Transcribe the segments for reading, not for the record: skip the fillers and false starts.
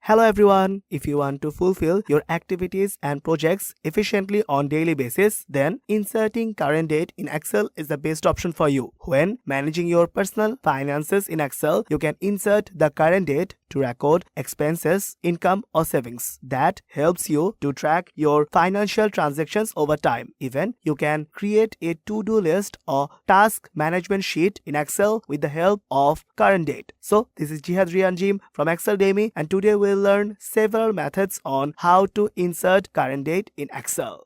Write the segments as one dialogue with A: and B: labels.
A: Hello everyone, if you want to fulfill your activities and projects efficiently on daily basis, then inserting current date in Excel is the best option for you. When managing your personal finances in Excel, you can insert the current date to record expenses, income or savings. That helps you to track your financial transactions over time. Even you can create a to-do list or task management sheet in Excel with the help of current date. So this is Zehad Rian from Exceldemy, and today we'll learn several methods on how to insert current date in Excel.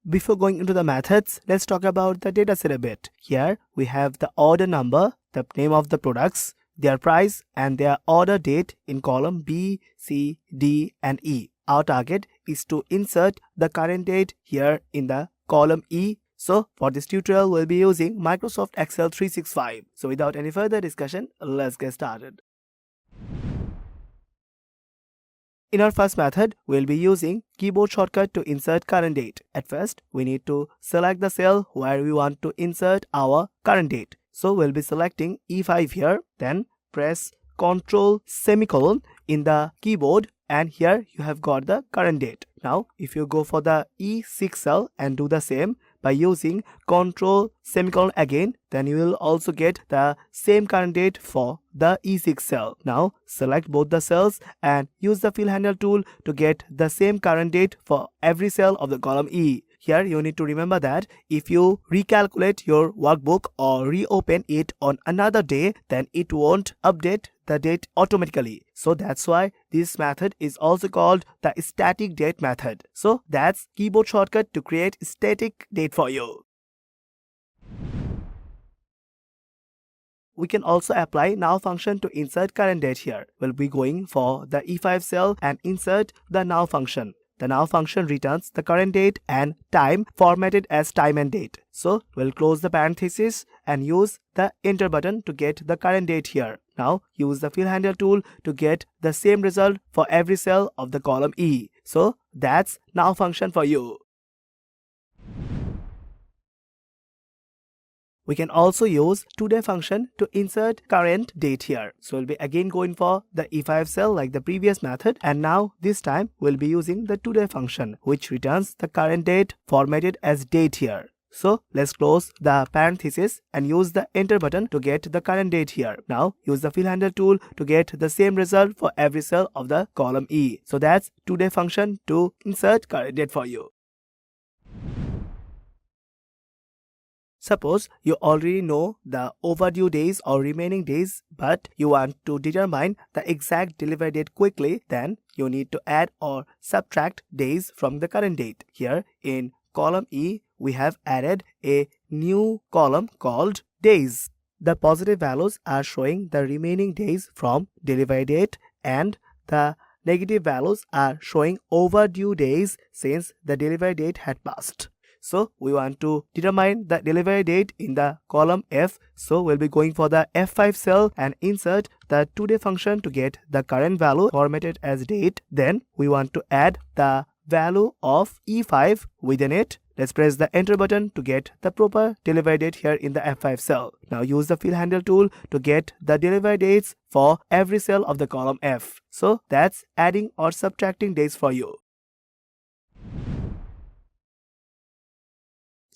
A: Before going into the methods, let's talk about the dataset a bit. Here we have the order number, the name of the products, their price and their order date in column B, C, D and E. Our target is to insert the current date here in the column E. So for this tutorial, we'll be using Microsoft Excel 365. So without any further discussion, let's get started. In our first method, we'll be using keyboard shortcut to insert current date. At first, we need to select the cell where we want to insert our current date. So we'll be selecting E5 here, then press Ctrl semicolon in the keyboard, and here you have got the current date. Now, if you go for the E6 cell and do the same by using Ctrl semicolon again, then you will also get the same current date for the E6 cell. Now, select both the cells and use the fill handle tool to get the same current date for every cell of the column E. Here you need to remember that if you recalculate your workbook or reopen it on another day, then it won't update the date automatically. So that's why this method is also called the static date method. So that's keyboard shortcut to create static date for you. We can also apply now function to insert current date here. We'll be going for the E5 cell and insert the now function. The now function returns the current date and time formatted as time and date. So we'll close the parenthesis and use the enter button to get the current date here. Now use the fill handle tool to get the same result for every cell of the column E. So that's now function for you. We can also use today function to insert current date here. So we'll be again going for the E5 cell like the previous method, and now this time we'll be using the today function which returns the current date formatted as date here. So let's close the parenthesis and use the enter button to get the current date here. Now use the fill handle tool to get the same result for every cell of the column E. So that's today function to insert current date for you. Suppose you already know the overdue days or remaining days, but you want to determine the exact delivery date quickly, then you need to add or subtract days from the current date. Here in column E, we have added a new column called days. The positive values are showing the remaining days from delivery date, and the negative values are showing overdue days since the delivery date had passed. So we want to determine the delivery date in the column F. So we'll be going for the F5 cell and insert the today function to get the current value formatted as date. Then we want to add the value of E5 within it. Let's press the enter button to get the proper delivery date here in the F5 cell. Now use the fill handle tool to get the delivery dates for every cell of the column F. So that's adding or subtracting days for you.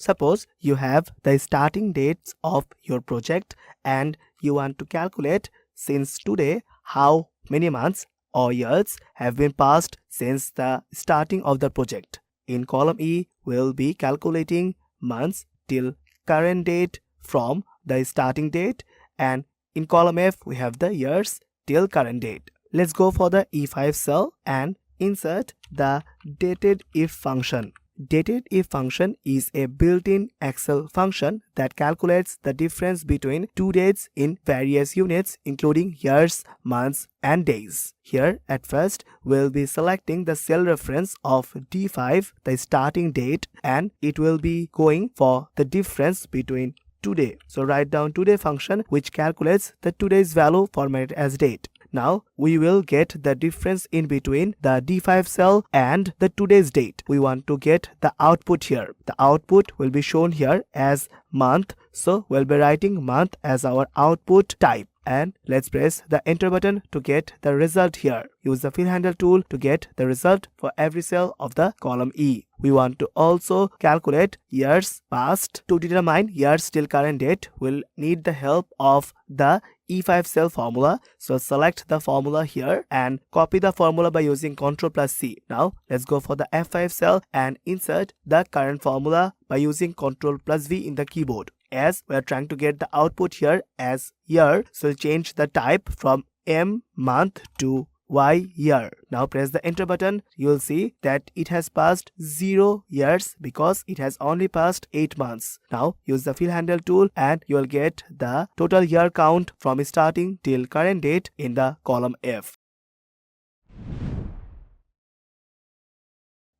A: Suppose you have the starting dates of your project and you want to calculate since today how many months or years have been passed since the starting of the project. In column E, we'll be calculating months till current date from the starting date, and in column F, we have the years till current date. Let's go for the E5 cell and insert the dated if function. Dated if function is a built-in Excel function that calculates the difference between two dates in various units including years, months and days. Here at first we'll be selecting the cell reference of D5, the starting date, and it will be going for the difference between today. So write down today function which calculates the today's value formatted as date. Now we will get the difference in between the D5 cell and the today's date. We want to get the output here. The output will be shown here as month, so we'll be writing month as our output type. And let's press the enter button to get the result here. Use the fill handle tool to get the result for every cell of the column E. We want to also calculate years past. To determine years till current date, we'll need the help of the E5 cell formula. So select the formula here and copy the formula by using Ctrl plus C. Now let's go for the F5 cell and insert the current formula by using Ctrl plus V in the keyboard. As we are trying to get the output here as year, so we'll change the type from M month to Y year. Now press the enter button. You will see that it has passed 0 years because it has only passed 8 months. Now use the fill handle tool and you will get the total year count from starting till current date in the column F.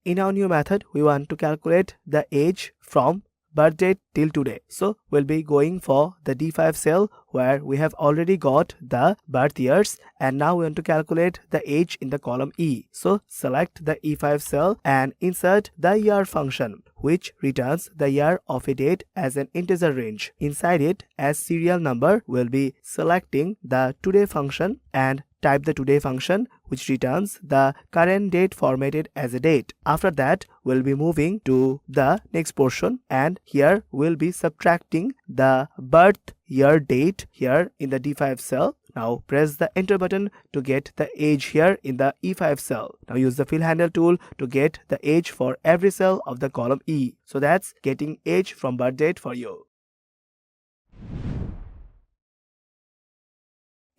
A: In our new method, we want to calculate the age from birth date till today. So we'll be going for the D5 cell where we have already got the birth years, and now we want to calculate the age in the column E. So select the E5 cell and insert the year function, which returns the year of a date as an integer range. Inside it, as serial number, we'll be selecting the today function and type the today function, which returns the current date formatted as a date. After that, we'll be moving to the next portion, and here we'll be subtracting the birth year date here in the D5 cell. Now press the enter button to get the age here in the E5 cell. Now use the fill handle tool to get the age for every cell of the column E. So that's getting age from birth date for you.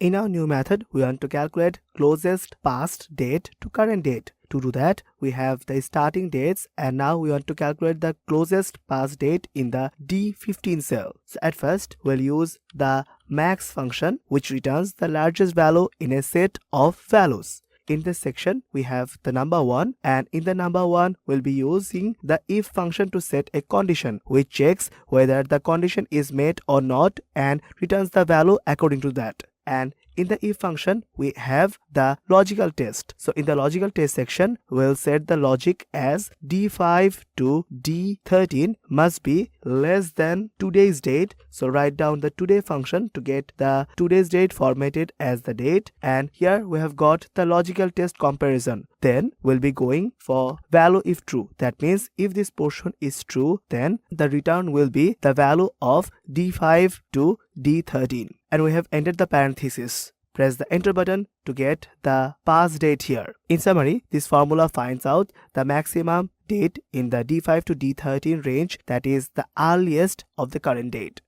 A: In our new method, we want to calculate closest past date to current date. To do that, we have the starting dates, and now we want to calculate the closest past date in the D15 cell. So at first, we'll use the max function, which returns the largest value in a set of values. In this section, we have the number 1, and in the number 1, we'll be using the if function to set a condition, which checks whether the condition is met or not and returns the value according to that. And in the if function, we have the logical test. So in the logical test section, we'll set the logic as D5 to D13 must be less than today's date. So write down the today function to get the today's date formatted as the date. And here we have got the logical test comparison. Then we'll be going for value if true. That means if this portion is true, then the return will be the value of D5 to D13. And we have entered the parenthesis. Press the enter button to get the past date here. In summary, this formula finds out the maximum date in the D5 to D13 range, that is the earliest of the current date.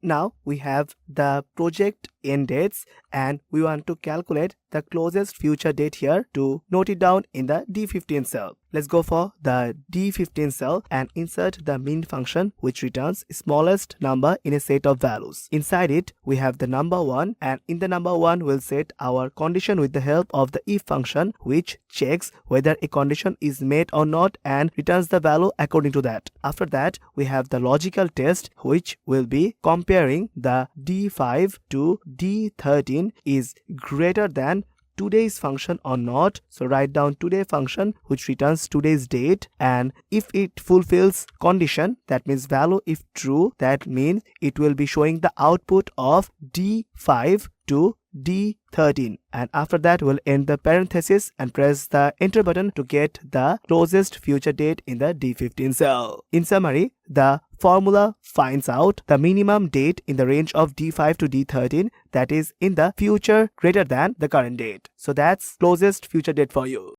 A: Now we have the project end dates, and we want to calculate the closest future date here to note it down in the D15 cell. Let's go for the D15 cell and insert the min function, which returns smallest number in a set of values. Inside it, we have the number 1, and in the number 1, we'll set our condition with the help of the if function, which checks whether a condition is met or not and returns the value according to that. After that, we have the logical test, which will be comparing the D5 to D13 is greater than today's function or not. So write down today function, which returns today's date, and if it fulfills condition, that means value if true, that means it will be showing the output of D5 to D13. And after that, we'll end the parenthesis and press the enter button to get the closest future date in the D15 cell. In summary, the formula finds out the minimum date in the range of D5 to D13, that is in the future greater than the current date. So that's closest future date for you.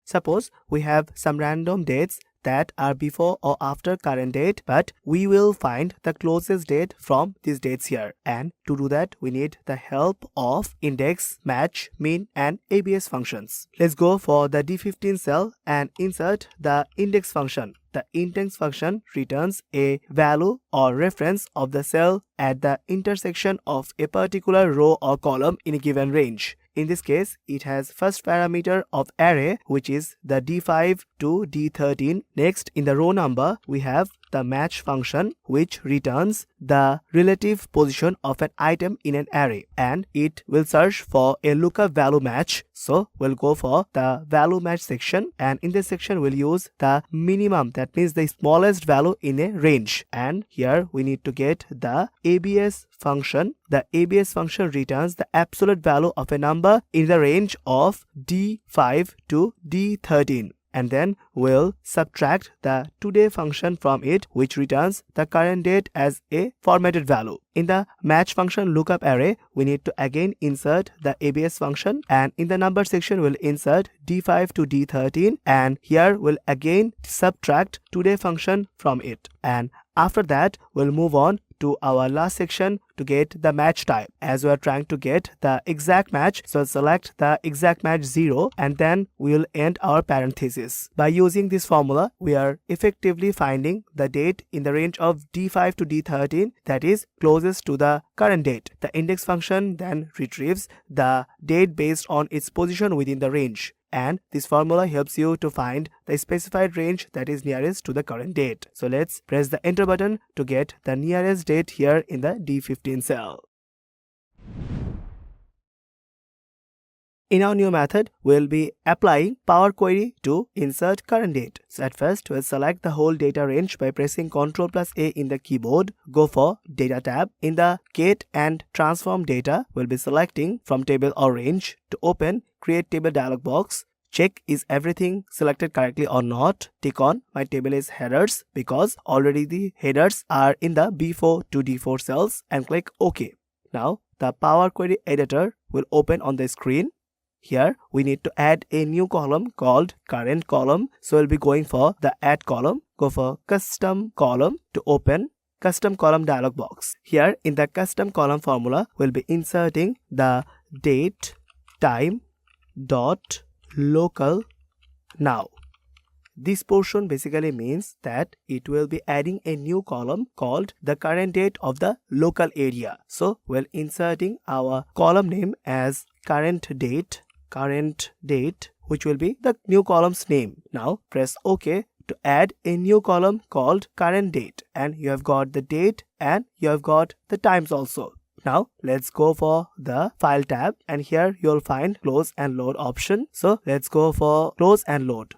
A: Suppose we have some random dates that are before or after current date, but we will find the closest date from these dates here. And to do that, we need the help of index, match, min, and ABS functions. Let's go for the D15 cell and insert the index function. The index function returns a value or reference of the cell at the intersection of a particular row or column in a given range. In this case, it has first parameter of array, which is the D5 to D13. Next, in the row number, we have the match function, which returns the relative position of an item in an array, and it will search for a lookup value match. So we'll go for the value match section, and in this section we'll use the minimum, that means the smallest value in a range, and here we need to get the ABS function. The ABS function returns the absolute value of a number in the range of D5 to D13. And then we'll subtract the today function from it, which returns the current date as a formatted value. In the match function lookup array, we need to again insert the ABS function, and in the number section we'll insert D5 to D13, and here we'll again subtract today function from it. And after that, we'll move on to our last section to get the match type. As we are trying to get the exact match, so select the exact match 0, and then we'll end our parenthesis. By using this formula, we are effectively finding the date in the range of D5 to D13, that is closest to the current date. The index function then retrieves the date based on its position within the range, and this formula helps you to find the specified range that is nearest to the current date. So let's press the enter button to get the nearest date here in the D15 cell. In our new method, we'll be applying Power Query to insert current date. So at first, we'll select the whole data range by pressing Ctrl plus A in the keyboard. Go for Data tab. In the Get and Transform Data, we'll be selecting from Table or Range. To open, Create Table dialog box. Check is everything selected correctly or not. Tick on My table is headers, because already the headers are in the B4 to D4 cells, and click OK. Now, the Power Query editor will open on the screen. Here we need to add a new column called current column. So we'll be going for the add column. Go for custom column to open custom column dialog box. Here in the custom column formula, we'll be inserting the date time dot local now. This portion basically means that it will be adding a new column called the current date of the local area. So we're inserting our column name as current date, which will be the new column's name. Now press OK to add a new column called current date, and you have got the date and you have got the times also. Now let's go for the File tab, and here you'll find Close and Load option. So let's go for Close and Load.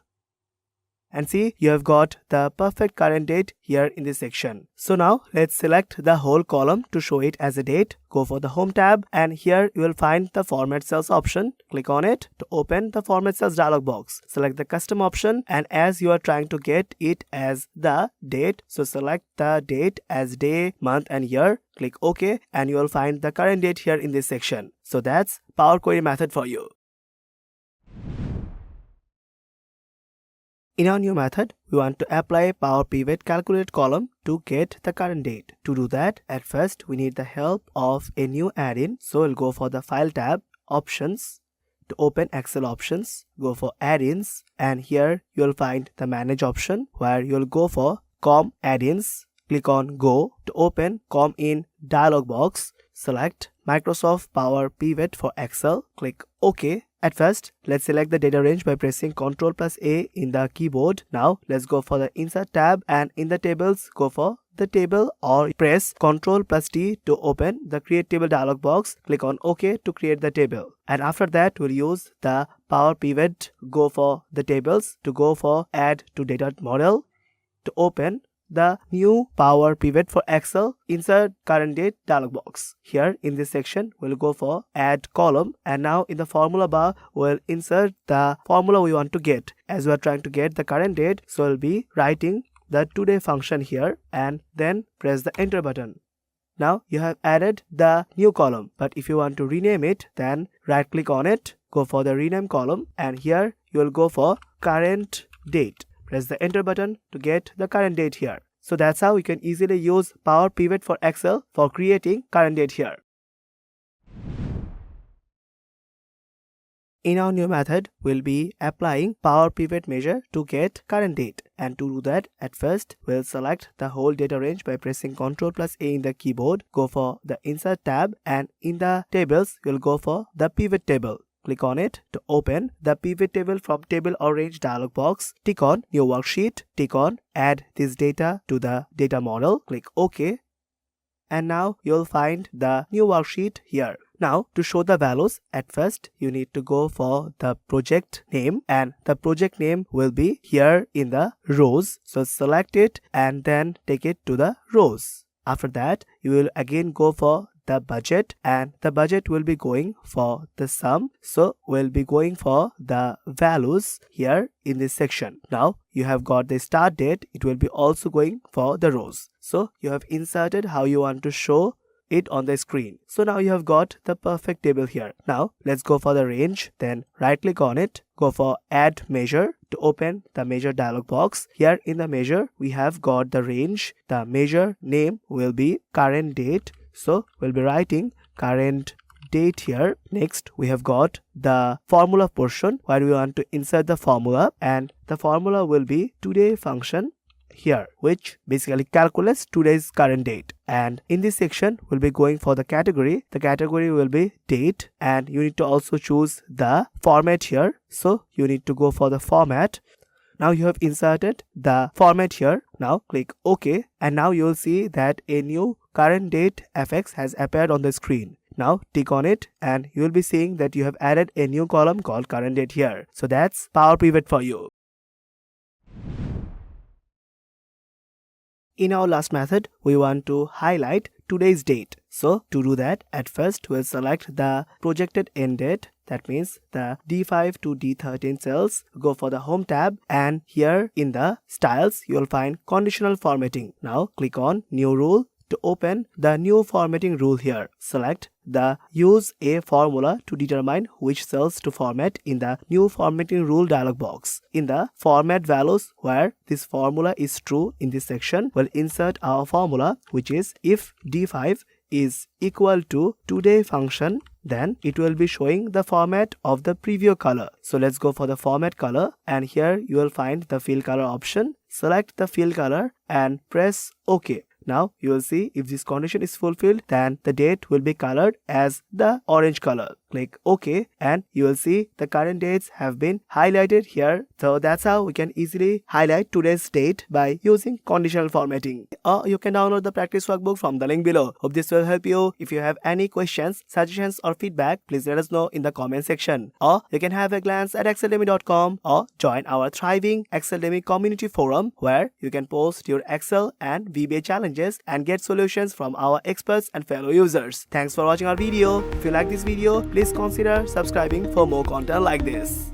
A: And see, you have got the perfect current date here in this section. So now let's select the whole column to show it as a date. Go for the Home tab, and here you will find the Format Cells option. Click on it to open the Format Cells dialog box. Select the Custom option, and as you are trying to get it as the date, so select the date as day, month and year. Click OK, and you will find the current date here in this section. So that's Power Query method for you. In our new method, we want to apply Power Pivot Calculate column to get the current date. To do that, at first we need the help of a new add-in. So we'll go for the File tab, Options. To open Excel options, go for Add-ins, and here you'll find the Manage option, where you'll go for COM Add-ins. Click on Go. To open COM in dialog box, select Microsoft Power Pivot for Excel. Click OK. At first, let's select the data range by pressing Ctrl plus A in the keyboard. Now, let's go for the Insert tab, and in the tables, go for the table or press Ctrl plus T to open the Create Table dialog box. Click on OK to create the table. And after that, we'll use the Power Pivot. Go for the tables to go for Add to Data Model. To open the new Power Pivot for Excel, insert current date dialog box. Here in this section, we'll go for Add Column, and now in the formula bar, we'll insert the formula we want to get. As we are trying to get the current date, so we'll be writing the today function here, and then press the enter button. Now you have added the new column, but if you want to rename it, then right click on it, go for the rename column, and here you will go for current date. Press the enter button to get the current date here. So that's how you can easily use Power Pivot for Excel for creating current date here. In our new method, we'll be applying Power Pivot measure to get current date. And to do that, at first, we'll select the whole data range by pressing Ctrl plus A in the keyboard. Go for the Insert tab, and in the tables, you'll go for the Pivot table. click on it to open the pivot table from table or range dialog box. Tick on new worksheet. Tick on add this data to the data model. Click OK. And now you'll find the new worksheet here. Now to show the values, at first you need to go for the project name, and the project name will be here in the rows. So select it and then take it to the rows. After that you will again go for the budget, and the budget will be going for the sum. So we'll be going for the values here in this section. Now you have got the start date, it will be also going for the rows. So you have inserted how you want to show it on the screen. So now you have got the perfect table here. Now let's go for the range, then right click on it, go for add measure to open the measure dialog box. Here in the measure we have got the range. The measure name will be current date, so we'll be writing current date here. Next we have got the formula portion where we want to insert the formula, and the formula will be today function here, which basically calculates today's current date. And in this section we'll be going for the category. The category will be date, and you need to also choose the format here. So you need to go for the format. Now you have inserted the format here. Now click OK, and now you will see that a new current date fx has appeared on the screen. Now tick on it and you will be seeing that you have added a new column called current date here. So that's Power Pivot for you. In our last method, we want to highlight today's date. So to do that, at first we'll select the projected end date. That means the D5 to D13 cells. Go for the home tab, and here in the styles you will find conditional formatting. Now click on new rule to open the new formatting rule here. Select the use a formula to determine which cells to format in the new formatting rule dialog box. In the format values where this formula is true in this section, we'll insert our formula, which is if D5 is equal to today function, then it will be showing the format of the preview color. So let's go for the format color, and here you will find the fill color option. Select the fill color and press OK. Now you will see if this condition is fulfilled, then the date will be colored as the orange color. Click OK, and you will see the current dates have been highlighted here. So that's how we can easily highlight today's date by using conditional formatting. Or you can download the practice workbook from the link below. Hope this will help you. If you have any questions, suggestions or feedback, please let us know in the comment section. Or you can have a glance at exceldemy.com or join our thriving Exceldemy community forum, where you can post your Excel and VBA challenges and get solutions from our experts and fellow users. Thanks for watching our video. If you like this video, please consider subscribing for more content like this.